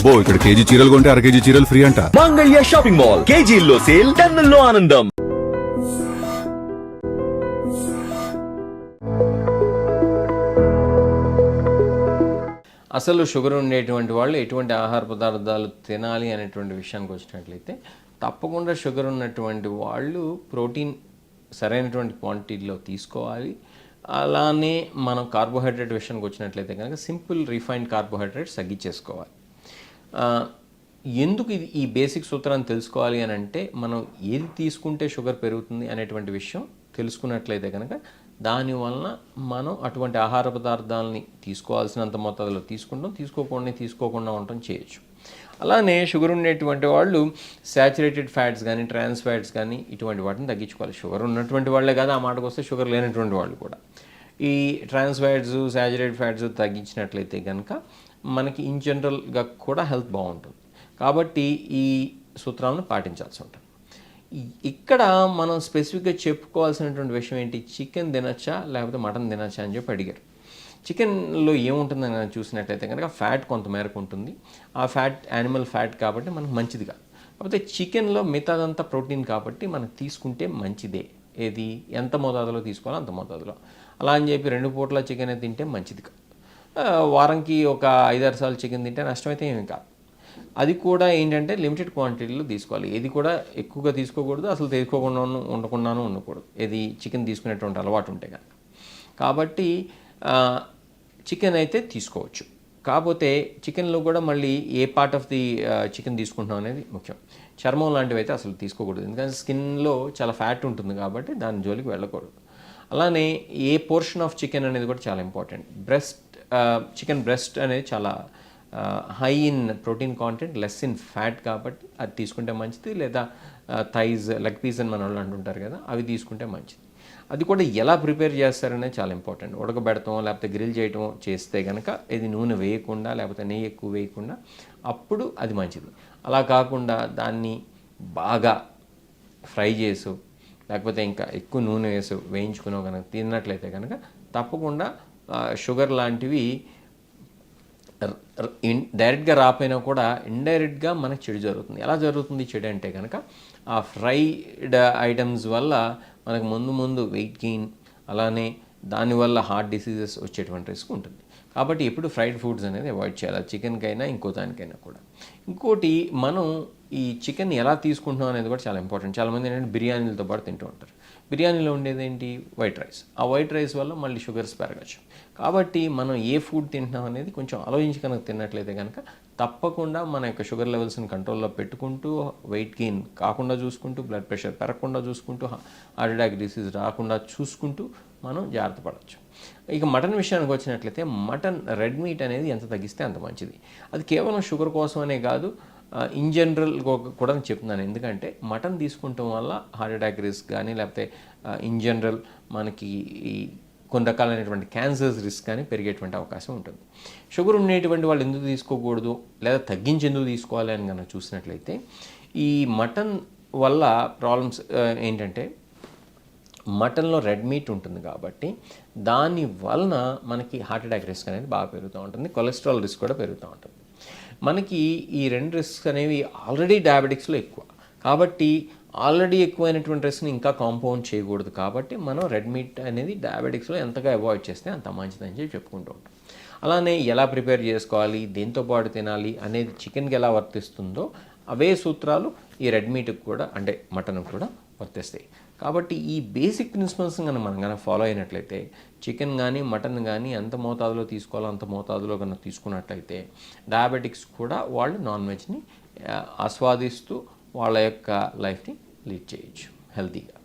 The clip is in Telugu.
అబ్బో ఇక్కడ కేజీ చీరలు కొంటే అర కేజీ చీరలు ఫ్రీ అంట. మంగళ్య షాపింగ్ మాల్, కేజీల్లో సేల్, టన్నుల్లో ఆనందం. అసలు షుగర్ ఉండేటువంటి వాళ్ళు ఎటువంటి ఆహార పదార్థాలు తినాలి అనేటువంటి విషయానికి వచ్చినట్లయితే తప్పకుండా షుగర్ ఉన్నటువంటి వాళ్ళు ప్రోటీన్ సరైనటువంటి క్వాంటిటీలో తీసుకోవాలి. అలానే మనం కార్బోహైడ్రేట్ విషయానికి వచ్చినట్లయితే కనుక సింపుల్ రిఫైన్డ్ కార్బోహైడ్రేట్స్ తగ్గించేసుకోవాలి. ఎందుకు ఇది ఈ బేసిక్ సూత్రాన్ని తెలుసుకోవాలి అని అంటే మనం ఏది తీసుకుంటే షుగర్ పెరుగుతుంది అనేటువంటి విషయం తెలుసుకున్నట్లయితే కనుక దానివలన మనం అటువంటి ఆహార పదార్థాలని తీసుకోవాల్సినంత మొత్తంలో తీసుకోకుండా ఉండటం చేయొచ్చు. అలానే షుగర్ ఉండేటువంటి వాళ్ళు శాచురేటెడ్ ఫ్యాట్స్ కానీ ట్రాన్స్ ఫ్యాట్స్ కానీ ఇటువంటి వాటిని తగ్గించుకోవాలి. షుగర్ ఉన్నటువంటి వాళ్ళే కాదు, ఆ మాటకు వస్తే షుగర్ లేనటువంటి వాళ్ళు కూడా ఈ ట్రాన్స్ ఫ్యాట్స్ శాచురేటెడ్ ఫ్యాట్స్ తగ్గించినట్లయితే కనుక మనకి ఇన్ జనరల్గా కూడా హెల్త్ బాగుంటుంది. కాబట్టి ఈ సూత్రాలను పాటించాల్సి ఉంటుంది. ఇక్కడ మనం స్పెసిఫిక్గా చెప్పుకోవాల్సినటువంటి విషయం ఏంటి, చికెన్ తినచ్చా లేకపోతే మటన్ తినచ్చా అని చెప్పి అడిగారు. చికెన్లో ఏముంటుందని మనం చూసినట్లయితే కనుక ఫ్యాట్ కొంతమేరకు ఉంటుంది. ఆ ఫ్యాట్ యానిమల్ ఫ్యాట్ కాబట్టి మనకు మంచిది కాదు. కాకపోతే చికెన్లో మిగతాదంతా ప్రోటీన్ కాబట్టి మనకు తీసుకుంటే మంచిదే. ఏది ఎంత మోతాదులో తీసుకోవాలో అంత మోతాదులో. అలా అని చెప్పి 2 పూట్ల చికెన్ తింటే మంచిది కాదు. వారానికి ఒక 5-6 సార్లు చికెన్ తింటే నష్టమైతే ఏమి కాదు. అది కూడా ఏంటంటే లిమిటెడ్ క్వాంటిటీలో తీసుకోవాలి. ఏది కూడా ఎక్కువగా తీసుకోకూడదు, అసలు ఉండకూడదు. ఏది చికెన్ తీసుకునేటువంటి అలవాటు ఉంటే కనుక. కాబట్టి చికెన్ అయితే తీసుకోవచ్చు. కాకపోతే చికెన్లో కూడా మళ్ళీ ఏ పార్ట్ ఆఫ్ ది చికెన్ తీసుకుంటున్నాం అనేది ముఖ్యం. చర్మం లాంటివి అయితే అసలు తీసుకోకూడదు, ఎందుకంటే స్కిన్లో చాలా ఫ్యాట్ ఉంటుంది కాబట్టి దాని జోలికి వెళ్ళకూడదు. అలానే ఏ పోర్షన్ ఆఫ్ చికెన్ అనేది కూడా చాలా ఇంపార్టెంట్. చికెన్ బ్రెస్ట్ అనేది చాలా high in protein content, less in fat కాబట్టి అది తీసుకుంటే మంచిది. లేదా థైజ్, లెగ్ పీస్ అని మన వాళ్ళు అంటుంటారు కదా, అవి తీసుకుంటే మంచిది. అది కూడా ఎలా ప్రిపేర్ చేస్తారనేది చాలా ఇంపార్టెంట్. ఉడకబెడతాం లేకపోతే గ్రిల్ చేయటం చేస్తే కనుక ఇది నూనె వేయకుండా లేకపోతే నెయ్యి ఎక్కువ వేయకుండా అప్పుడు అది మంచిది. అలా కాకుండా దాన్ని బాగా ఫ్రై చేసు లేకపోతే ఇంకా ఎక్కువ నూనె వేసి వేయించుకున్నావు కనుక తిన్నట్లయితే కనుక తప్పకుండా షుగర్ లాంటివి డైరెక్ట్గా రాపోయినా కూడా ఇండైరెక్ట్గా మనకు చెడు జరుగుతుంది. ఎలా జరుగుతుంది చెడు అంటే కనుక ఆ ఫ్రైడ్ ఐటమ్స్ వల్ల మనకు ముందు వెయిట్ గెయిన్, అలానే దానివల్ల హార్ట్ డిసీజెస్ వచ్చేటువంటి రిస్క్ ఉంటుంది. కాబట్టి ఎప్పుడు ఫ్రైడ్ ఫుడ్స్ అనేది అవాయిడ్ చేయాలి, చికెన్కైనా ఇంకో దానికైనా కూడా. ఇంకోటి మనం ఈ చికెన్ ఎలా తీసుకుంటున్నాం అనేది కూడా చాలా ఇంపార్టెంట్. చాలామంది ఏంటంటే బిర్యానీలతో పాటు తింటూ ఉంటారు. బిర్యానీలో ఉండేది ఏంటి, వైట్ రైస్. ఆ వైట్ రైస్ వల్ల మళ్ళీ షుగర్స్ పెరగచ్చు. కాబట్టి మనం ఏ ఫుడ్ తింటున్నాం అనేది కొంచెం ఆలోచించి కనుక తిన్నట్లయితే కనుక తప్పకుండా మన యొక్క షుగర్ లెవెల్స్ని కంట్రోల్లో పెట్టుకుంటూ, వెయిట్ గెయిన్ కాకుండా చూసుకుంటూ, బ్లడ్ ప్రెషర్ పెరగకుండా చూసుకుంటూ, హార్ట్ అటాక్ డిసీజ్ రాకుండా చూసుకుంటూ మనం జాగ్రత్త పడవచ్చు. ఇక మటన్ విషయానికి వచ్చినట్లయితే మటన్ రెడ్ మీట్ అనేది ఎంత తగ్గిస్తే అంత మంచిది. అది కేవలం షుగర్ కోసం అనే కాదు, ఇన్ జనరల్ కూడా చెప్తున్నాను. ఎందుకంటే మటన్ తీసుకుంటాం వల్ల హార్ట్ అటాక్ రిస్క్ కానీ లేకపోతే ఇన్ జనరల్ మనకి ఈ కొన్ని రకాలైనటువంటి క్యాన్సర్స్ రిస్క్ కానీ పెరిగేటువంటి అవకాశం ఉంటుంది. షుగర్ ఉండేటువంటి వాళ్ళు ఎందుకు తీసుకోకూడదు లేదా తగ్గించి ఎందుకు తీసుకోవాలి అని కనుక చూసినట్లయితే ఈ మటన్ వల్ల ప్రాబ్లమ్స్ ఏంటంటే మటన్లో రెడ్ మీట్ ఉంటుంది కాబట్టి దాని వలన మనకి హార్ట్ అటాక్ రిస్క్ అనేది బాగా పెరుగుతూ ఉంటుంది, కొలెస్ట్రాల్ రిస్క్ కూడా పెరుగుతూ ఉంటుంది. మనకి ఈ 2 రిస్క్స్ అనేవి ఆల్రెడీ డయాబెటిక్స్లో ఎక్కువ కాబట్టి ఆల్రెడీ ఎక్కువైనటువంటి రిస్క్ని ఇంకా కాంపౌండ్ చేయకూడదు. కాబట్టి మనం రెడ్ మీట్ అనేది డయాబెటిక్స్లో ఎంతగా అవాయిడ్ చేస్తే అంత మంచిదని చెప్పి చెప్పుకుంటూ ఉంటాం. అలానే ఎలా ప్రిపేర్ చేసుకోవాలి, దేంతో పాటు తినాలి అనేది చికెన్కి ఎలా వర్తిస్తుందో అవే సూత్రాలు ఈ రెడ్ మీట్కి కూడా అంటే మటన్కి కూడా వర్తిస్తాయి. కాబట్టి ఈ బేసిక్ ప్రిన్సిపల్స్ మనం ఫాలో అయినట్లయితే చికెన్ కానీ మటన్ కానీ ఎంత మోతాదులో తీసుకోవాలో అంత మోతాదులో కనుక తీసుకున్నట్లయితే డయాబెటిక్స్ కూడా వాళ్ళు నాన్ వెజ్ని ఆస్వాదిస్తూ వాళ్ళ యొక్క లైఫ్ని లీడ్ చేయొచ్చు హెల్తీగా.